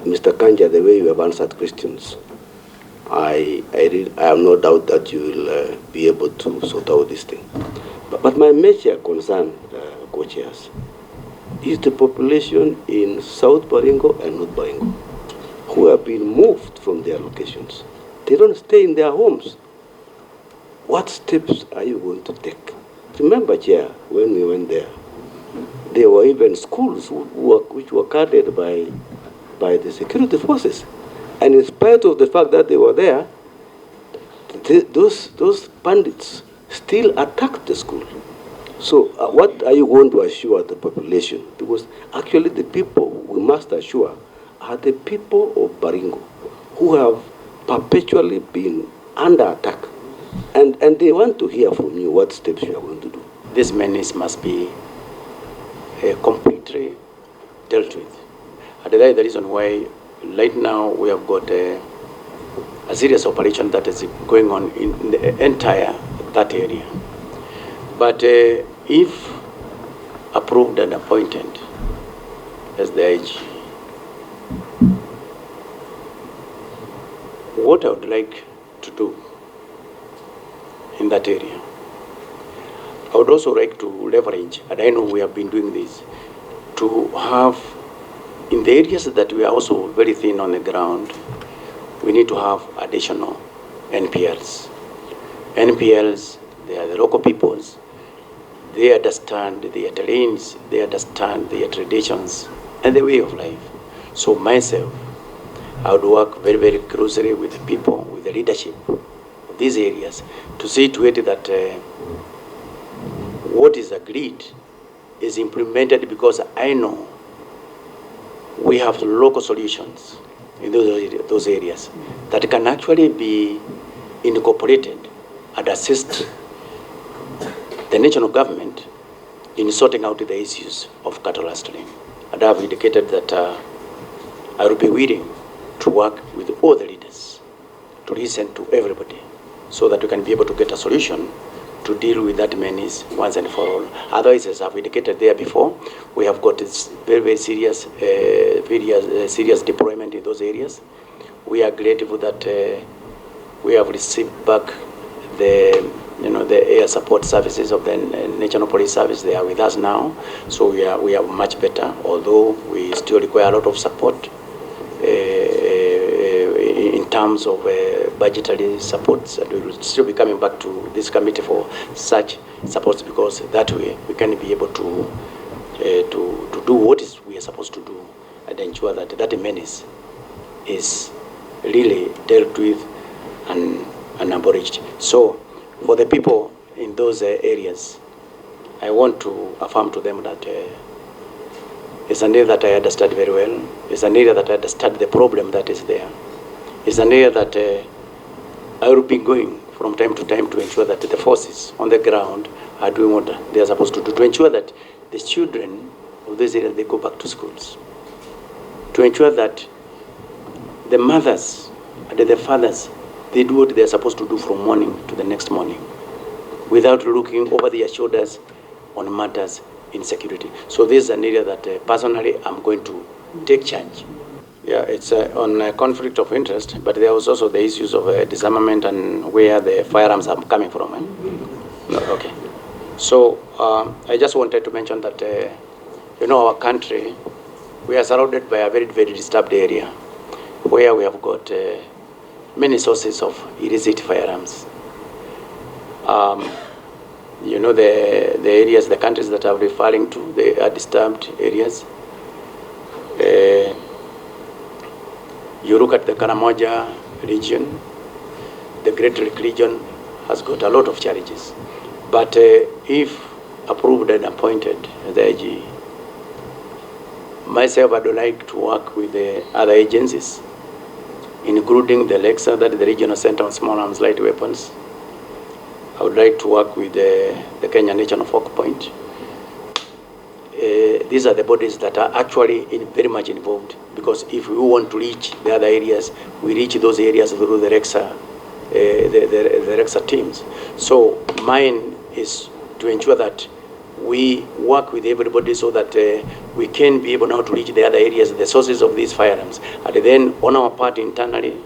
Mr. Kanja, the way you have answered questions, I have no doubt that you will be able to sort out this thing. But my major concern, co-chairs, is the population in South Baringo and North Baringo who have been moved from their locations. They don't stay in their homes. What steps are you going to take? Remember, Chair, when we went there were even schools which were guarded by the security forces. And in spite of the fact that they were there, those bandits still attacked the school. So what are you going to assure the population? Because actually the people we must assure are the people of Baringo who have perpetually been under attack. And they want to hear from you what steps you are going to do. This menace must be completely dealt with. And that is the reason why right now we have got a serious operation that is going on in the entire that area. But if approved and appointed as the IG, what I would like to do in that area, I would also like to leverage, and I know we have been doing this, to have, in the areas that we are also very thin on the ground, we need to have additional NPLs. NPLs, they are the local peoples. They understand their terrains, they understand their traditions and the way of life. So myself, I would work very, very closely with the people, with the leadership of these areas to see to it that what is agreed is implemented, because I know we have local solutions in those areas that can actually be incorporated and assist the national government in sorting out the issues of cattle rustling. And I have indicated that I will be willing to work with all the leaders to listen to everybody so that we can be able to get a solution to deal with that menace once and for all. Otherwise, as I've indicated there before, we have got this very, very serious, serious deployment in those areas. We are grateful that we have received back the air support services of the National Police Service. They are with us now, so we are much better. Although we still require a lot of support in terms of budgetary supports, and we will still be coming back to this committee for such supports, because that way we can be able to do what we are supposed to do and ensure that that menace is really dealt with and abolished. So for the people in those areas, I want to affirm to them that it's an area that I understand very well. It's an area that I understand the problem that is there. It's an area that I will be going from time to time to ensure that the forces on the ground are doing what they are supposed to do, to ensure that the children of this area, they go back to schools, to ensure that the mothers and the fathers, they do what they are supposed to do from morning to the next morning without looking over their shoulders on matters in security. So this is an area that personally I'm going to take charge. Yeah, it's on conflict of interest, but there was also the issues of disarmament and where the firearms are coming from. No, okay. So I just wanted to mention that, our country, we are surrounded by a very, very disturbed area where we have got many sources of illicit firearms. The areas, the countries that I'm referring to, they are disturbed areas. You look at the Karamoja region, the Great Lake region has got a lot of challenges. But if approved and appointed as the IG, myself, I would like to work with the other agencies, including the LEXA, that is the Regional Center on Small Arms Light Weapons. I would like to work with the Kenya National Focal Point. These are the bodies that are actually very much involved, because if we want to reach the other areas, we reach those areas through the REXA, the REXA teams. So mine is to ensure that we work with everybody so that we can be able now to reach the other areas, the sources of these firearms. And then on our part internally,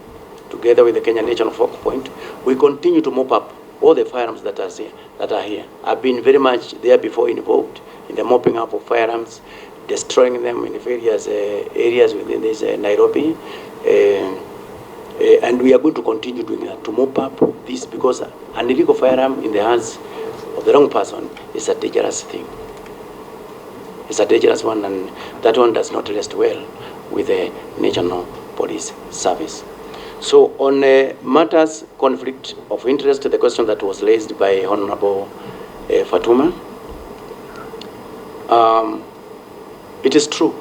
together with the Kenya National Focal Point, we continue to mop up all the firearms that are here. I've been very much there before involved in the mopping up of firearms, destroying them in various areas within this Nairobi. And we are going to continue doing that, to mop up this, because an illegal firearm in the hands of the wrong person is a dangerous thing. It's a dangerous one, and that one does not rest well with the National Police Service. So on matters conflict of interest, the question that was raised by Honorable Fatuma, it is true.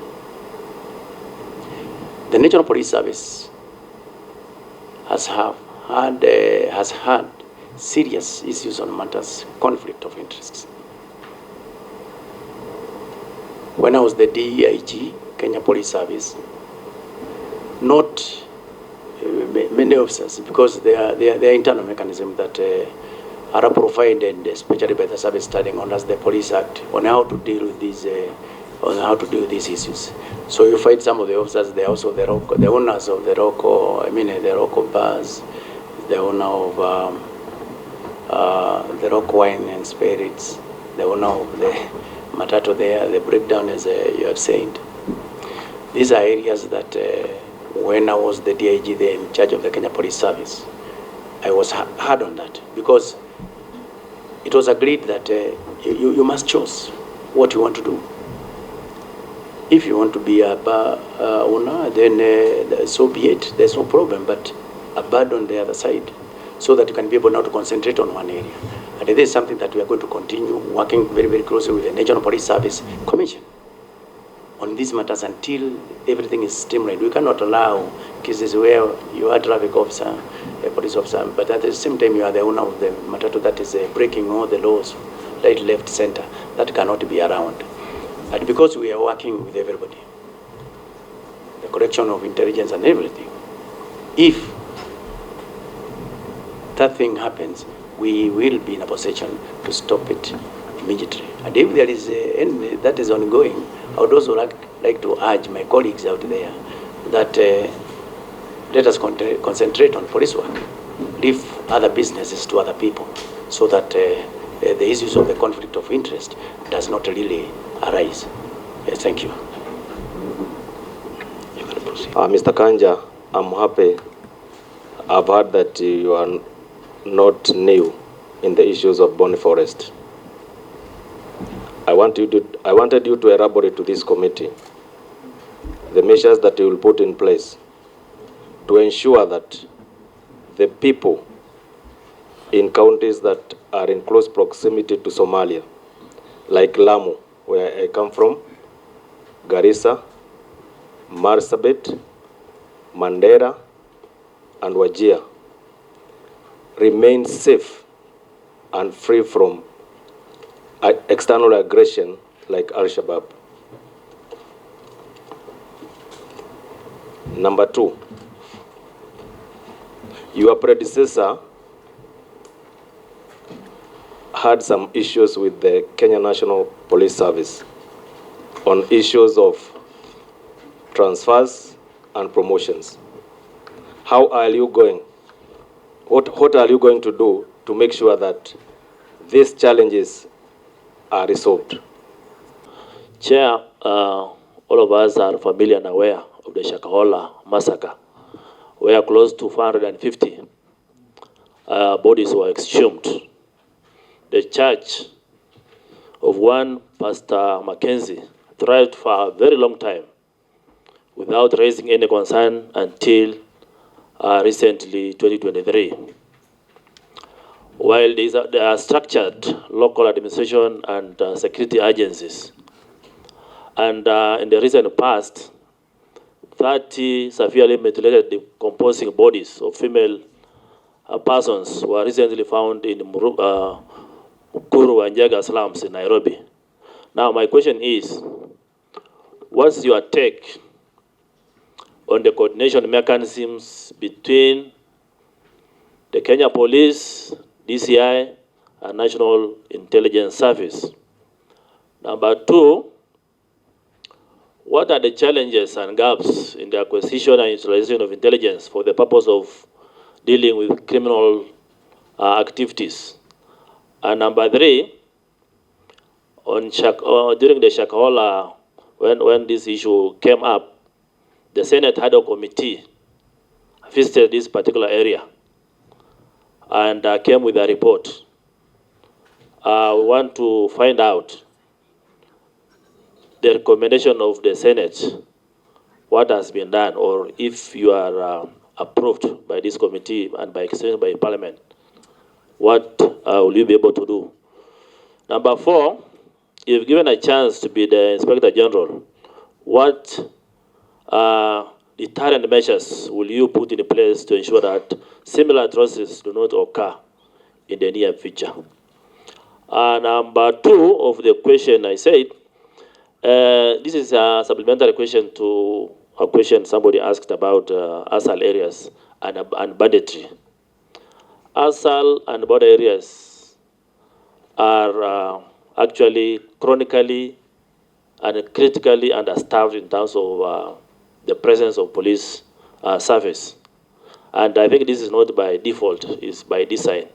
The National Police Service has had serious issues on matters conflict of interests. When I was the DEIG, Kenya Police Service, not many officers, because they are internal mechanisms that are provided, especially by the service starting under the Police Act, on how to deal with these issues. So you find some of the officers, they are also the owners of the Rocco bars, the owner of the Rock Wine and Spirits, the owner of the Matatu there, the breakdown, as you have said. These are areas that when I was the DIG there in charge of the Kenya Police Service, I was hard on that, because it was agreed that you must choose what you want to do. If you want to be a bar owner, then so be it. There's no problem, but abandon the other side so that you can be able now to concentrate on one area. And this is something that we are going to continue working very, very closely with the National Police Service Commission on these matters until everything is streamlined. We cannot allow cases where you are a traffic officer, a police officer, but at the same time you are the owner of the matatu that is breaking all the laws, right, left, center. That cannot be around. And because we are working with everybody, the collection of intelligence and everything, if that thing happens, we will be in a position to stop it immediately. And if there is any that is ongoing, I would also like to urge my colleagues out there that let us concentrate on police work, leave other businesses to other people, so that the issues of the conflict of interest does not really arise. Yes, thank you. You can proceed. Mr. Kanja, I'm happy. I've heard that you are not new in the issues of Boni Forest. I wanted you to elaborate to this committee the measures that you will put in place to ensure that the people in counties that are in close proximity to Somalia, like Lamu, where I come from, Garissa, Marsabit, Mandera, and Wajir, remain safe and free from external aggression like Al-Shabaab. Number 2, your predecessor had some issues with the Kenya National Police Service on issues of transfers and promotions. How are you going? What are you going to do to make sure that these challenges are resolved? Chair, all of us are familiar and aware of the Shakahola massacre, where close to 450 bodies were exhumed. The church of one Pastor Mackenzie thrived for a very long time without raising any concern until recently, 2023. While there are structured local administration and security agencies, and in the recent past, 30 severely mutilated decomposing bodies of female persons were recently found in Kuru and Jaga slums in Nairobi. Now, my question is, what's your take on the coordination mechanisms between the Kenya Police, DCI, and National Intelligence Service Number two, what are the challenges and gaps in the acquisition and utilization of intelligence for the purpose of dealing with criminal activities? And number three, during the Shakahola, when this issue came up, the Senate had a committee visited this particular area and came with a report. We want to find out the recommendation of the Senate, what has been done, or if you are approved by this committee and by extension by Parliament, what will you be able to do? Number four, if given a chance to be the Inspector General, what deterrent measures will you put in place to ensure that similar atrocities do not occur in the near future? Number two of the question I said, this is a supplementary question to a question somebody asked about ASAL areas and banditry. ASAL and border areas are actually chronically and critically understaffed in terms of the presence of police service. And I think this is not by default, it's by design.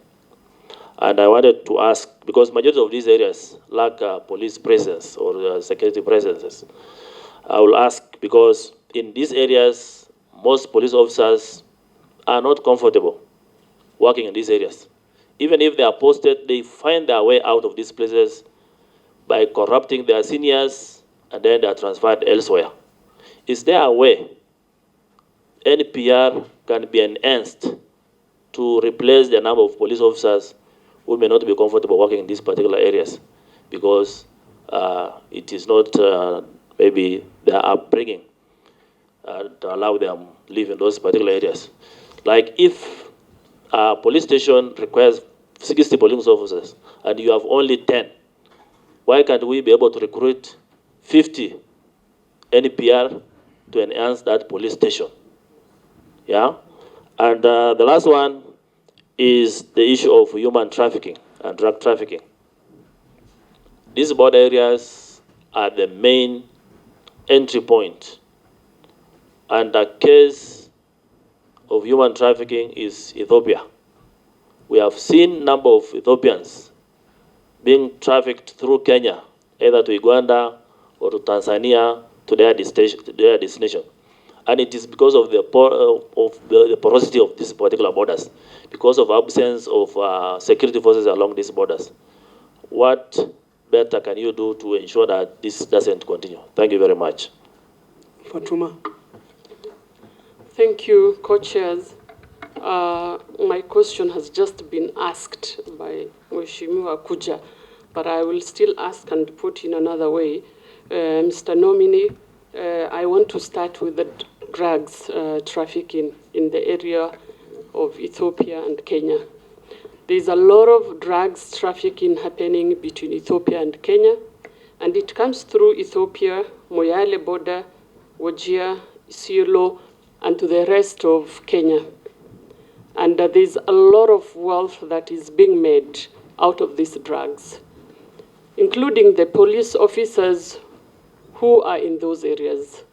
And I wanted to ask, because majority of these areas lack police presence or security presences. I will ask because in these areas, most police officers are not comfortable working in these areas. Even if they are posted, they find their way out of these places by corrupting their seniors, and then they are transferred elsewhere. Is there a way NPR can be enhanced to replace the number of police officers who may not be comfortable working in these particular areas because it is not maybe their upbringing to allow them to live in those particular areas? Like if a police station requires 60 police officers and you have only 10, why can't we be able to recruit 50 NPR to enhance that police station? Yeah? And the last one is the issue of human trafficking and drug trafficking. These border areas are the main entry point. And the case of human trafficking is Ethiopia. We have seen number of Ethiopians being trafficked through Kenya, either to Uganda or to Tanzania to their destination. And it is because of the porosity of these particular borders, because of absence of security forces along these borders. What better can you do to ensure that this doesn't continue? Thank you very much. Fatuma. Thank you, co-chairs. My question has just been asked by Mheshimiwa Kuja, but I will still ask and put in another way. Mr. Nominee, I want to start with the drugs trafficking in the area of Ethiopia and Kenya. There's a lot of drugs trafficking happening between Ethiopia and Kenya, and it comes through Ethiopia, Moyale border, Wajir, Isiolo, and to the rest of Kenya. And there's a lot of wealth that is being made out of these drugs, including the police officers who are in those areas.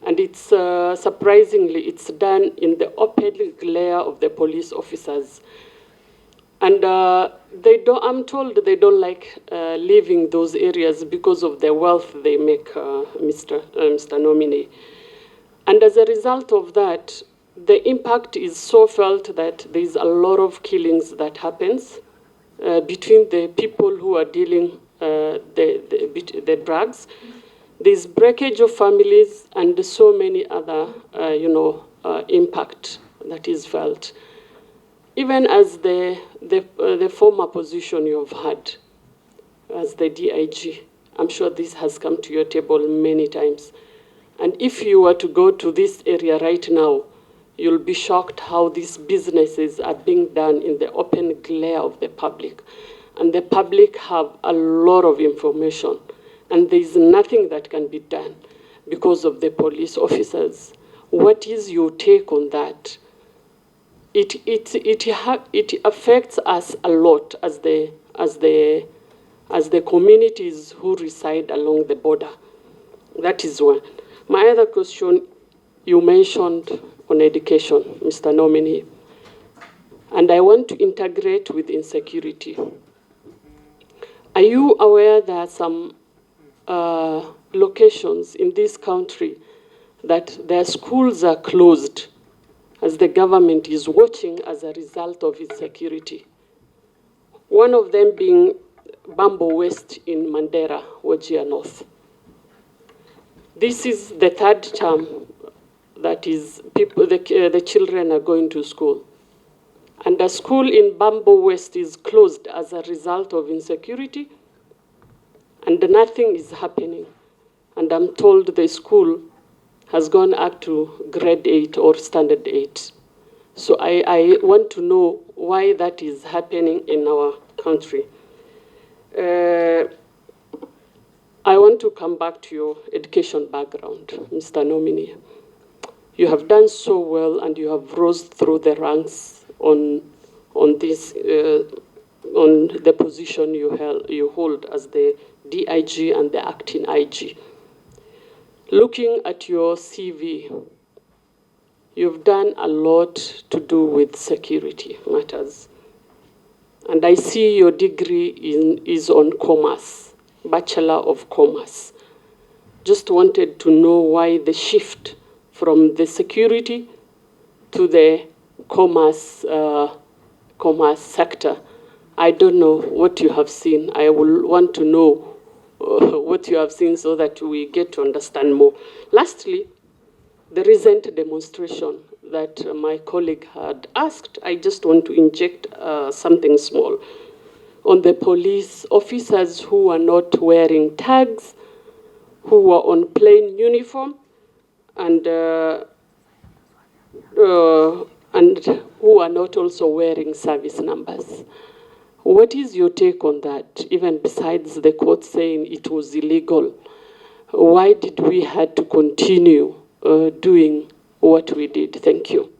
And it's surprisingly, it's done in the open glare of the police officers. And I'm told they don't like leaving those areas because of the wealth they make, Mr. Nominee. And as a result of that, the impact is so felt that there's a lot of killings that happens between the people who are dealing the drugs. There's breakage of families and so many other, impact that is felt. Even as the former position you have had as the DIG, I'm sure this has come to your table many times. And if you were to go to this area right now, you'll be shocked how these businesses are being done in the open glare of the public. And the public have a lot of information. And there's nothing that can be done because of the police officers. What is your take on that? It affects us a lot as the as the communities who reside along the border. That is one. My other question, you mentioned on education, Mr. Nominee, and I want to integrate with insecurity. Are you aware there are some locations in this country that their schools are closed as the government is watching as a result of insecurity? One of them being Bambo West in Mandera, Wajir North. This is the third term that is the children are going to school. And the school in Bambo West is closed as a result of insecurity, and nothing is happening. And I'm told the school has gone up to grade 8 or standard 8. So I want to know why that is happening in our country. I want to come back to your education background, Mr. Nominee. You have done so well, and you have rose through the ranks on this on the position you hold as the DIG and the acting IG. Looking at your CV, you've done a lot to do with security matters. And I see your degree is on commerce, Bachelor of Commerce. Just wanted to know why the shift from the security to the commerce sector. I don't know what you have seen. I will want to know what you have seen so that we get to understand more. Lastly, the recent demonstration that my colleague had asked, I just want to inject something small on the police officers who are not wearing tags, who are on plain uniform, and who are not also wearing service numbers. What is your take on that, even besides the court saying it was illegal? Why did we have to continue doing what we did? Thank you.